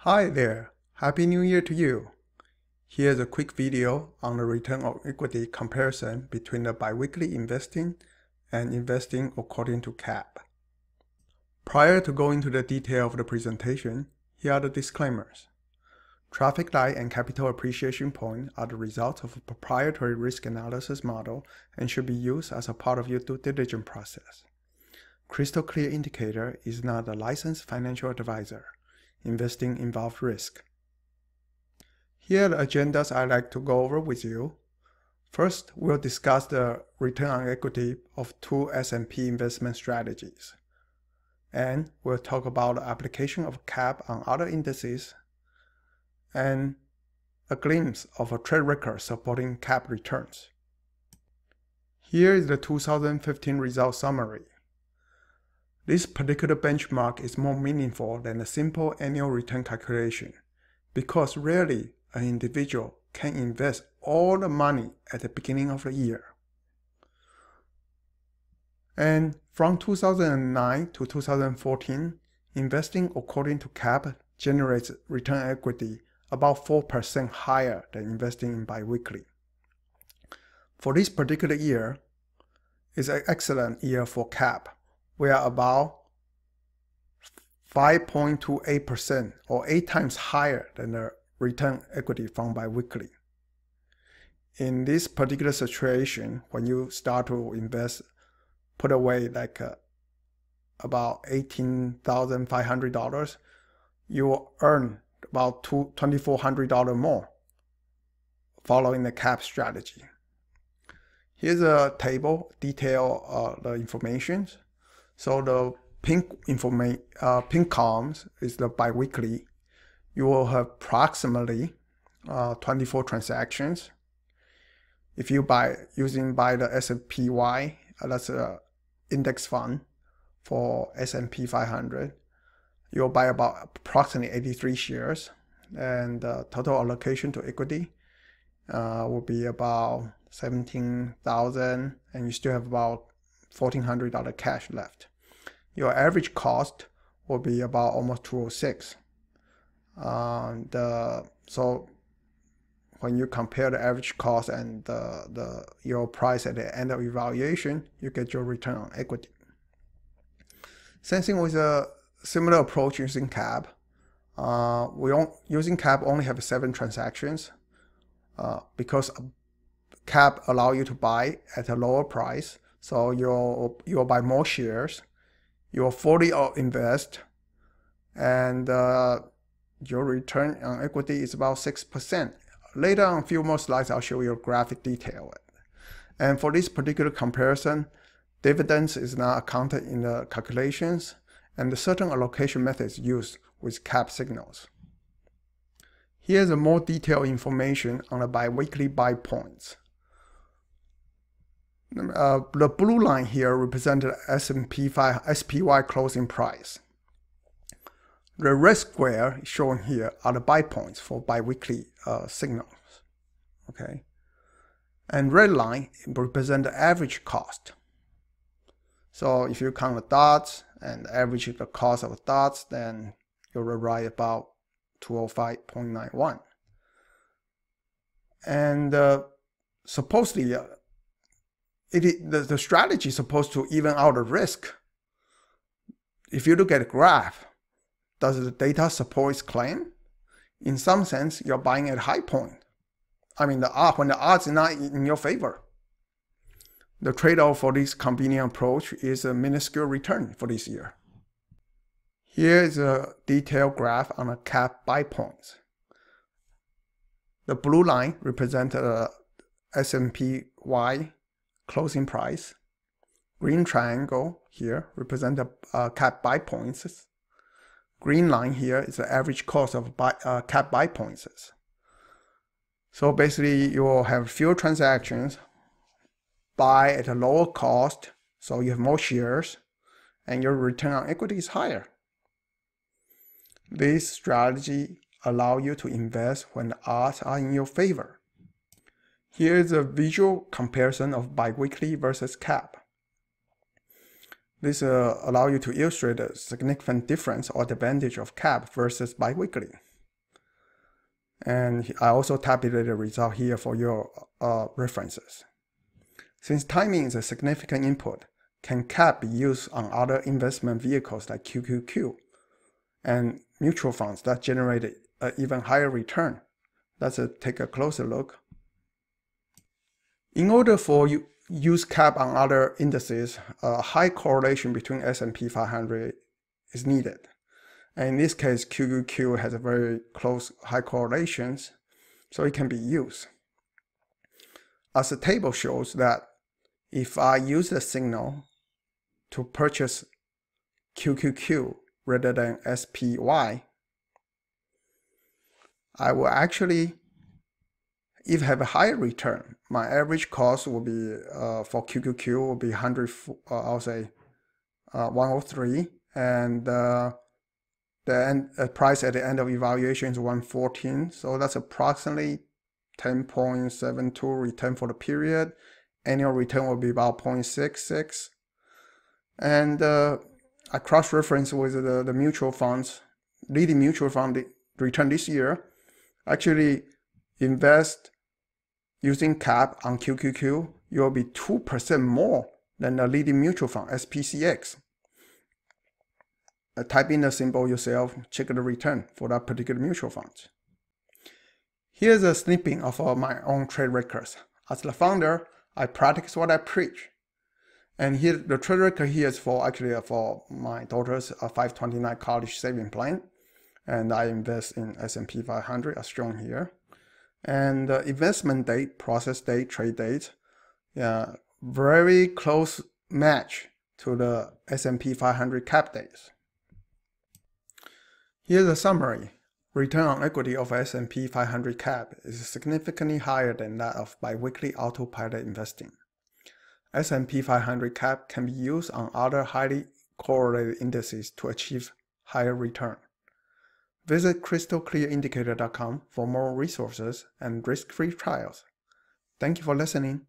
Hi there, Happy New Year to you. Here's a quick video on the return on equity comparison between the biweekly investing and investing according to CAP. Prior to going into the detail of the presentation, here are the disclaimers. Traffic light and capital appreciation point are the result of a proprietary risk analysis model and should be used as a part of your due diligence process. Crystal Clear Indicator is not a licensed financial advisor. Investing involves risk. Here are the agendas I'd like to go over with you. First, we'll discuss the return on equity of two S&P investment strategies. And we'll talk about the application of CAP on other indices and a glimpse of a track record supporting CAP returns. Here is the 2015 result summary. This particular benchmark is more meaningful than a simple annual return calculation because rarely an individual can invest all the money at the beginning of the year. And from 2009 to 2014, investing according to CAP generates return equity about 4% higher than investing in biweekly. For this particular year, it's an excellent year for CAP. We are about 5.28% or 8 times higher than the return equity from biweekly. In this particular situation, when you start to invest, put away like about $18,500, you will earn about $2,400 more following the CAP strategy. Here's a table detail the information. So the pink columns is the biweekly. You will have approximately 24 transactions. If you buy the S&P-Y, that's an index fund for S&P 500, you'll buy about approximately 83 shares, and the total allocation to equity will be about $17,000, and you still have about $1,400 cash left. Your average cost will be about almost $206. So when you compare the average cost and your price at the end of evaluation, you get your return on equity. Same thing with a similar approach using CAP. Using CAP only have 7 transactions because CAP allow you to buy at a lower price. So you'll buy more shares, you'll fully invest, and your return on equity is about 6%. Later on, a few more slides, I'll show you a graphic detail. And for this particular comparison, dividends is not accounted in the calculations, and the certain allocation methods used with CAP signals. Here's a more detailed information on the biweekly buy points. The blue line here represents the SPY closing price. The red square shown here are the buy points for biweekly signals. Okay, and red line represents the average cost. So if you count the dots and average the cost of the dots, then you'll write about 205.91. And supposedly, the strategy is supposed to even out the risk. If you look at the graph, does the data support its claim? In some sense, you're buying at a high point. I mean, when the odds are not in your favor. The trade-off for this convenient approach is a minuscule return for this year. Here is a detailed graph on the CAP buy points. The blue line represents the S&P-Y closing price. Green triangle here represents the CAP buy points. Green line here is the average cost of CAP buy points. So basically, you will have fewer transactions, buy at a lower cost, so you have more shares, and your return on equity is higher. This strategy allows you to invest when the odds are in your favor. Here is a visual comparison of biweekly versus CAP. This allows you to illustrate the significant difference or advantage of CAP versus biweekly. And I also tabulated the result here for your references. Since timing is a significant input, can CAP be used on other investment vehicles like QQQ and mutual funds that generate an even higher return? Let's take a closer look. In order for you use CAP on other indices, a high correlation between S&P 500 is needed. And in this case, QQQ has a very close high correlations, so it can be used. As the table shows that if I use the signal to purchase QQQ rather than SPY, I will actually, if I have a higher return, my average cost will be for QQQ will be 103, and the price at the end of evaluation is 114. So that's approximately 10.72 return for the period. Annual return will be about 0.66. And I cross-reference with the mutual funds, leading mutual fund return this year. Actually, invest using CAP on QQQ, you will be 2% more than the leading mutual fund, SPCX. Type in the symbol yourself, check the return for that particular mutual fund. Here's a snippet of my own trade records. As the founder, I practice what I preach. And here, the trade record here is for my daughter's 529 college saving plan. And I invest in S&P 500 as shown here. And investment date, process date, trade date, very close match to the S&P 500 cap dates. Here's a summary. Return on equity of S&P 500 cap is significantly higher than that of biweekly autopilot investing. S&P 500 cap can be used on other highly correlated indices to achieve higher return. Visit crystalclearindicator.com for more resources and risk-free trials. Thank you for listening.